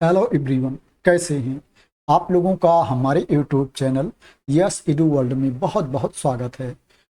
Hello everyone, कैसे हैं आप लोगों का हमारे YouTube channel yes edu world में बहुत बहुत स्वागत है।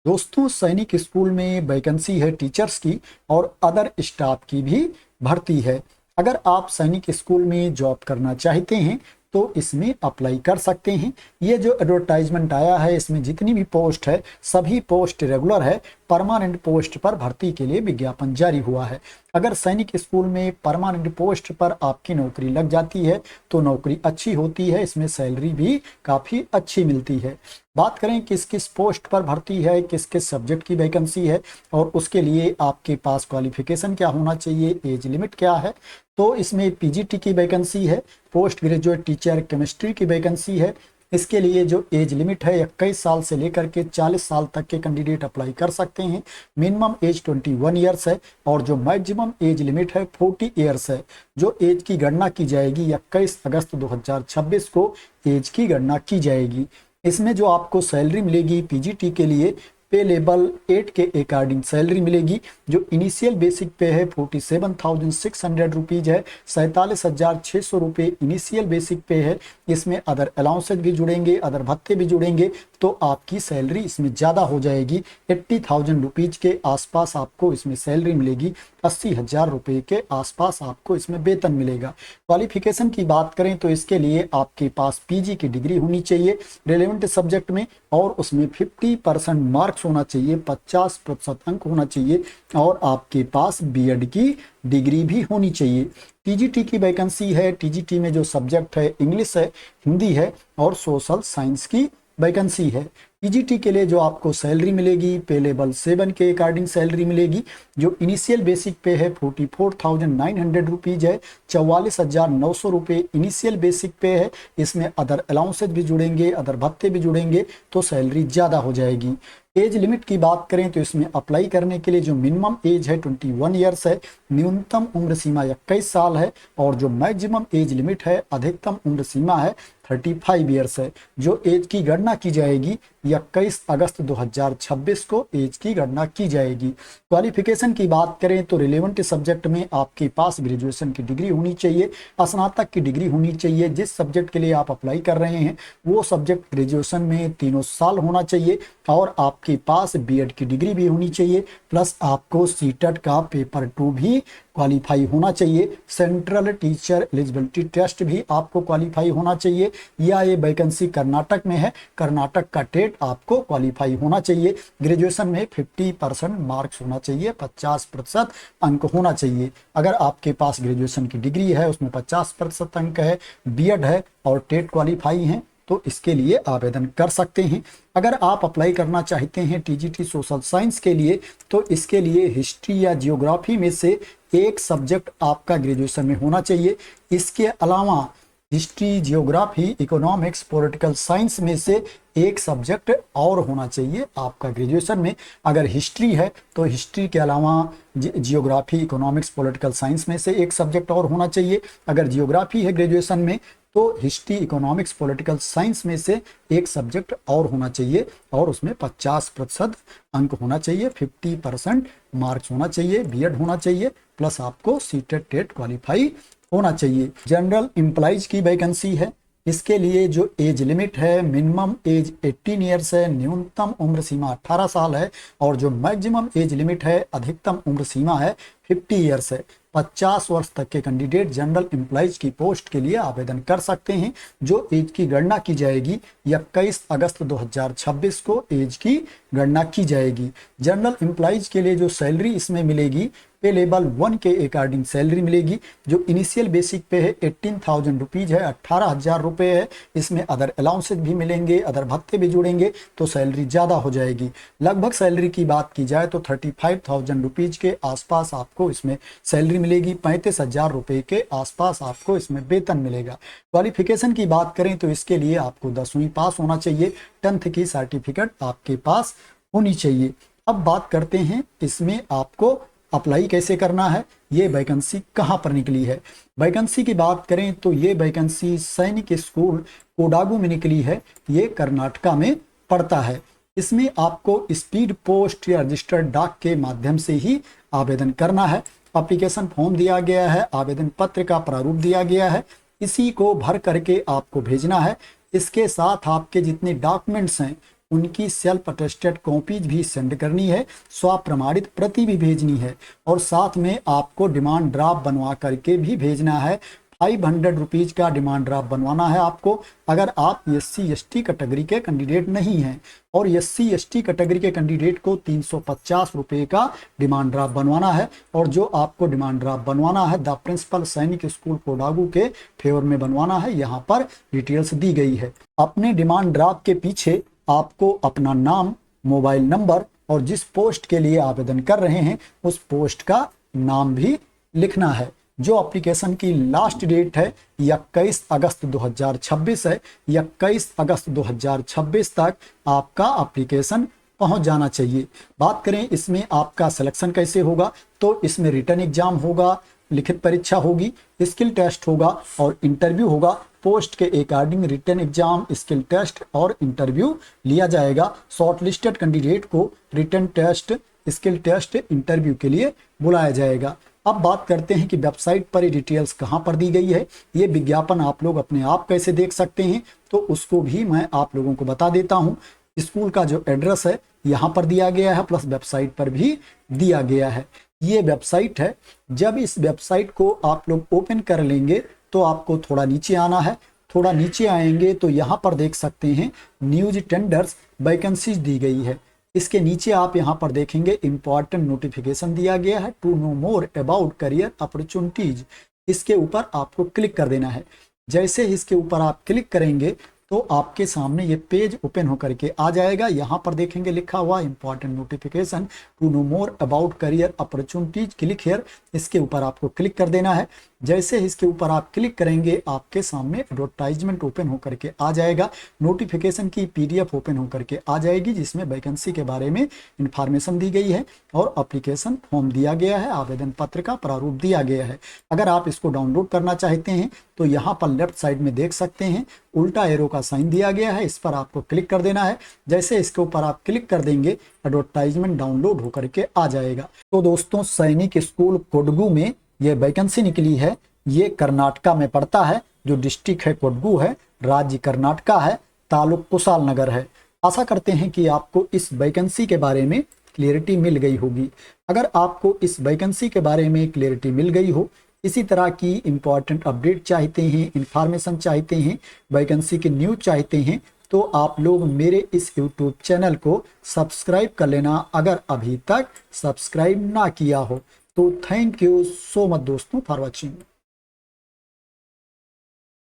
दोस्तों, सैनिक स्कूल में वैकेंसी है टीचर्स की और अदर स्टाफ की भी भर्ती है। अगर आप सैनिक स्कूल में जॉब करना चाहते हैं तो इसमें अप्लाई कर सकते हैं। ये जो एडवर्टाइजमेंट आया है इसमें जितनी भी पोस्ट है सभी पोस्ट रेगुलर है। परमानेंट पोस्ट पर भर्ती के लिए विज्ञापन जारी हुआ है। अगर सैनिक स्कूल में परमानेंट पोस्ट पर आपकी नौकरी लग जाती है तो नौकरी अच्छी होती है, इसमें सैलरी भी काफ़ी अच्छी मिलती है। बात करें किस किस पोस्ट पर भर्ती है, किस किस सब्जेक्ट की वैकेंसी है और उसके लिए आपके पास क्वालिफिकेशन क्या होना चाहिए, एज लिमिट क्या है, तो इसमें पीजीटी की वैकेंसी है, पोस्ट ग्रेजुएट टीचर केमिस्ट्री की वैकेंसी है। इसके लिए जो एज लिमिट है 21 साल से लेकर के 40 साल तक के कैंडिडेट अप्लाई कर सकते हैं। मिनिमम एज 21 ईयर्स है और जो मैक्सिमम एज लिमिट है 40 ईयर्स है। जो एज की गणना की जाएगी 21 अगस्त 2026 को एज की गणना की जाएगी। इसमें जो आपको सैलरी मिलेगी पीजीटी के लिए पे लेवल 8 के अकॉर्डिंग सैलरी मिलेगी। जो इनिशियल बेसिक पे है 47,600 रुपीज़ है, 47,600 रुपये इनिशियल बेसिक पे है। इसमें अदर अलाउंसेज भी जुड़ेंगे, अदर भत्ते भी जुड़ेंगे तो आपकी सैलरी इसमें ज़्यादा हो जाएगी। 80,000 रुपीज़ के आसपास आपको इसमें सैलरी मिलेगी। 80,000 रुपये के आसपास आपको इसमें वेतन मिलेगा। क्वालिफिकेशन की बात करें तो इसके लिए आपके पास पीजी की डिग्री होनी चाहिए रिलेवेंट सब्जेक्ट में और उसमें 50% मार्क्स होना चाहिए, 50% अंक होना चाहिए और आपके पास बीएड की डिग्री भी होनी चाहिए। टीजीटी की वैकेंसी है। टीजीटी में जो सब्जेक्ट है इंग्लिश है, हिंदी है और सोशल साइंस की वैकेंसी है। पीजीटी के लिए जो आपको सैलरी मिलेगी पे लेवल 7 के अकॉर्डिंग सैलरी मिलेगी। जो इनिशियल बेसिक पे है 44,900 रुपीज़ है, 44,900 रुपये इनिशियल बेसिक पे है। इसमें अदर अलाउंसेज भी जुड़ेंगे, अदर भत्ते भी जुड़ेंगे तो सैलरी ज़्यादा हो जाएगी। एज लिमिट की बात करें तो इसमें अप्लाई करने के लिए जो मिनिमम एज है 21 ईयर्स है, न्यूनतम उम्र सीमा 21 साल है और जो मैक्सिमम एज लिमिट है अधिकतम उम्र सीमा है 35 ईयर्स है। जो एज की गणना की जाएगी 21 अगस्त 2026 को एज की गणना की जाएगी। क्वालिफिकेशन की बात करें तो रिलेवेंट सब्जेक्ट में आपके पास ग्रेजुएशन की डिग्री होनी चाहिए, स्नातक की डिग्री होनी चाहिए। जिस सब्जेक्ट के लिए आप अप्लाई कर रहे हैं वो सब्जेक्ट ग्रेजुएशन में 3 साल होना चाहिए और आपके पास बीएड की डिग्री भी होनी चाहिए, प्लस आपको सीटेट का पेपर 2 भी क्वालिफाई होना चाहिए। सेंट्रल टीचर एलिजिबिलिटी टेस्ट भी आपको क्वालिफाई होना चाहिए। या ये वैकेंसी कर्नाटक में है, कर्नाटक का टेट आपको क्वालिफाई होना चाहिए। ग्रेजुएशन में 50% मार्क्स होना चाहिए, 50% अंक होना चाहिए। अगर आपके पास ग्रेजुएशन की डिग्री है उसमें 50% अंक है, बीएड है और टेट क्वालिफाई हैं तो इसके लिए आवेदन कर सकते हैं। अगर आप अप्लाई करना चाहते हैं टीजीटी सोशल साइंस के लिए तो इसके लिए हिस्ट्री या जियोग्राफी में से एक सब्जेक्ट आपका ग्रेजुएशन में होना चाहिए। इसके अलावा history, geography, economics, political science में से एक सब्जेक्ट और होना चाहिए आपका ग्रेजुएशन में। अगर हिस्ट्री है तो हिस्ट्री के अलावा जियोग्राफी, इकोनॉमिक्स, पॉलिटिकल साइंस में से एक सब्जेक्ट और होना चाहिए। अगर जियोग्राफी है ग्रेजुएशन में तो हिस्ट्री, इकोनॉमिक्स, पॉलिटिकल साइंस में से एक सब्जेक्ट और होना चाहिए और उसमें 50% अंक होना चाहिए, 50% मार्क्स होना चाहिए, बीएड होना चाहिए, प्लस आपको सीटेट टेट क्वालिफाई होना चाहिए। जनरल एम्प्लॉइज की वैकेंसी है। इसके लिए जो एज लिमिट है मिनिमम एज 18 ईयर्स है, न्यूनतम उम्र सीमा 18 साल है और जो मैक्सिमम एज लिमिट है अधिकतम उम्र सीमा है 50 ईयर्स है। 50 वर्ष तक के कैंडिडेट जनरल एम्प्लॉइज की पोस्ट के लिए आवेदन कर सकते हैं। जो एज की गणना की जाएगी 21 अगस्त 2026 को एज की गणना की जाएगी। जनरल एम्प्लॉइज के लिए जो सैलरी इसमें मिलेगी पे लेवल 1 के अकॉर्डिंग सैलरी मिलेगी। जो इनिशियल बेसिक पे है 18,000 रुपीज़ है, 18,000 रुपये है। इसमें अदर अलाउंसेज भी मिलेंगे, अदर भत्ते भी जुड़ेंगे तो सैलरी ज़्यादा हो जाएगी। लगभग सैलरी की बात की जाए तो 35,000 रुपीज़ के आसपास आपको इसमें सैलरी मिलेगी। 35,000 रुपये के आसपास आपको इसमें वेतन मिलेगा। क्वालिफिकेशन की बात करें तो इसके लिए आपको 10वीं पास होना चाहिए, 10th की सर्टिफिकेट आपके पास होनी चाहिए। अब बात करते हैं इसमें आपको अप्लाई कैसे करना है, ये वैकेंसी कहाँ पर निकली है। वैकेंसी की बात करें तो ये वैकेंसी सैनिक स्कूल कोडागू में निकली है। ये कर्नाटका में पड़ता है। इसमें आपको स्पीड पोस्ट या रजिस्टर्ड डाक के माध्यम से ही आवेदन करना है। एप्लीकेशन फॉर्म दिया गया है, आवेदन पत्र का प्रारूप दिया गया है। इसी को भर करके आपको भेजना है। इसके साथ आपके जितने डॉक्यूमेंट्स हैं उनकी सेल्फ अटेस्टेड कॉपीज भी सेंड करनी है, स्वप्रमाणित प्रति भी भेजनी है, और साथ में आपको डिमांड ड्राफ्ट बनवा करके भी भेजना है। 500 रुपीज़ का डिमांड ड्राफ्ट बनवाना है आपको। अगर आप SC/ST कैटेगरी के कैंडिडेट नहीं हैं, और SC/ST कैटेगरी के कैंडिडेट को 350 रुपये का डिमांड ड्राफ्ट बनवाना है। और जो आपको डिमांड ड्राफ्ट बनवाना है द प्रिंसिपल सैनिक स्कूल कोडागू के फेवर में बनवाना है। यहाँ पर डिटेल्स दी गई है। अपने डिमांड ड्राफ्ट के पीछे आपको अपना नाम, मोबाइल नंबर और जिस पोस्ट के लिए आवेदन कर रहे हैं उस पोस्ट का नाम भी लिखना है। जो एप्लीकेशन की लास्ट डेट है 21 अगस्त 2026 है। 21 अगस्त 2026 तक आपका एप्लीकेशन पहुंच जाना चाहिए। बात करें इसमें आपका सिलेक्शन कैसे होगा, तो इसमें रिटन एग्जाम होगा, लिखित परीक्षा होगी, स्किल टेस्ट होगा और इंटरव्यू होगा। पोस्ट के according written exam, skill test और इंटरव्यू लिया जाएगा। शॉर्टलिस्टेड कैंडिडेट को written test, skill test, interview के लिए बुलाया जाएगा। अब बात करते हैं कि वेबसाइट पर ये डिटेल्स कहाँ पर दी गई है। ये विज्ञापन आप लोग अपने आप कैसे देख सकते हैं, तो उसको भी मैं आप लोगों को बता देता हूँ। स्कूल का जो एड्रेस है यहाँ पर दिया गया है, प्लस वेबसाइट पर भी दिया गया है। ये वेबसाइट है। जब इस वेबसाइट को आप लोग ओपन कर लेंगे तो आपको थोड़ा नीचे आना है। थोड़ा नीचे आएंगे तो यहाँ पर देख सकते हैं न्यूज टेंडर्स वैकेंसीज दी गई है। इसके नीचे आप यहाँ पर देखेंगे इंपॉर्टेंट नोटिफिकेशन दिया गया है, to know more about career opportunities. इसके ऊपर आपको क्लिक कर देना है। जैसे इसके ऊपर आप क्लिक करेंगे तो आपके सामने ये पेज ओपन होकर के आ जाएगा। यहाँ पर देखेंगे लिखा हुआ important notification to know more about career opportunities, click here. इसके ऊपर आपको क्लिक कर देना है। जैसे इसके ऊपर आप क्लिक करेंगे आपके सामने एडवर्टाइजमेंट ओपन होकर के आ जाएगा। नोटिफिकेशन की PDF ओपन होकर के आ जाएगी जिसमें वैकेंसी के बारे में इंफॉर्मेशन दी गई है और एप्लीकेशन फॉर्म दिया गया है, आवेदन पत्र का प्रारूप दिया गया है। अगर आप इसको डाउनलोड करना चाहते हैं तो यहाँ पर लेफ्ट साइड में देख सकते हैं उल्टा एरो का साइन दिया गया है, इस पर आपको क्लिक कर देना है। जैसे इसके ऊपर आप क्लिक कर देंगे एडवर्टाइजमेंट डाउनलोड होकर के आ जाएगा। तो दोस्तों, सैनिक स्कूल कोडगू में ये वैकेंसी निकली है। ये कर्नाटका में पड़ता है। जो डिस्ट्रिक्ट है कोडगू है, राज्य कर्नाटका है, तालुक कुशाल नगर है। आशा करते हैं कि आपको इस वैकेंसी के बारे में क्लियरिटी मिल गई होगी। अगर आपको इस वैकेंसी के बारे में क्लियरिटी मिल गई हो, इसी तरह की इंपॉर्टेंट अपडेट चाहते हैं, इंफॉर्मेशन चाहते हैं, वैकेंसी की न्यूज चाहते हैं, तो आप लोग मेरे इस YouTube चैनल को सब्सक्राइब कर लेना अगर अभी तक सब्सक्राइब ना किया हो। तो थैंक यू सो मच दोस्तों फॉर वॉचिंग।